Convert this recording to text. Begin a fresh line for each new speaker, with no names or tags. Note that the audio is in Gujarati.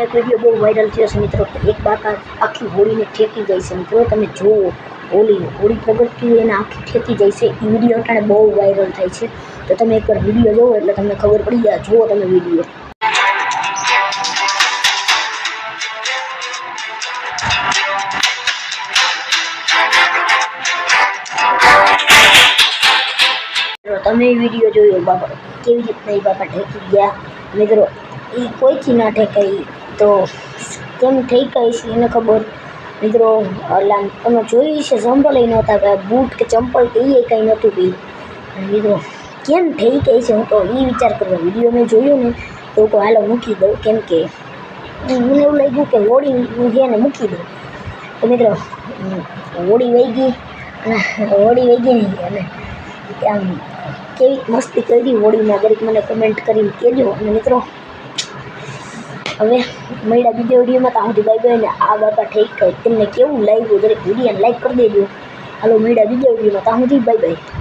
એક વિડીયો બહુ વાયરલ થયો છે મિત્રો, એક બાપા આખી હોળીને ઠેકી જાય છે મિત્રો. તમે જુઓ, હોળી પ્રગટતી હોય એને આખી ઠેકી જાય છે. એ વિડીયો અટાણે બહુ વાયરલ થાય છે. તો તમે એકવાર વિડીયો જોવો એટલે તમને ખબર પડી જાય. જુઓ તમે વિડીયો. તમે વિડીયો જોયો બાપા કેવી રીતના એ બાપા ઠેકી ગયા મિત્રો. એ કોઈથી ના ઠેકાય તો કેમ ઠેકાય છે એને ખબર મિત્રો. એટલે તમે જોઈ છે ચંપલ નહોતા કે બૂટ કે ચંપલ કે એ કંઈ નહોતું કે મિત્રો કેમ ઠેકાય છે. હું તો એ વિચાર કરવા વિડીયો મેં જોયો ને તો કોઈ હાલો મૂકી દઉં, કેમ કે મને એવું લાગ્યું કે હોળી છે ને મૂકી દઉં. તો મિત્રો હોળી વહી ગઈ નહીં અને આમ કેવી મસ્તી કરી હોળીમાં દરેક મને કમેન્ટ કરીને કહેજો. અને મિત્રો હવે મળ્યા બીજા વિડીયોમાં. ત્યાં સુધી બાય બાય. ને આ બાપા ઠીક તમને કેવું લાગ્યું દરેક વિડીયોને લાઈક કરી દેજો. હાલો મળ્યા બીજા વિડીયોમાં. ત્યાં સુધી બાય બાય.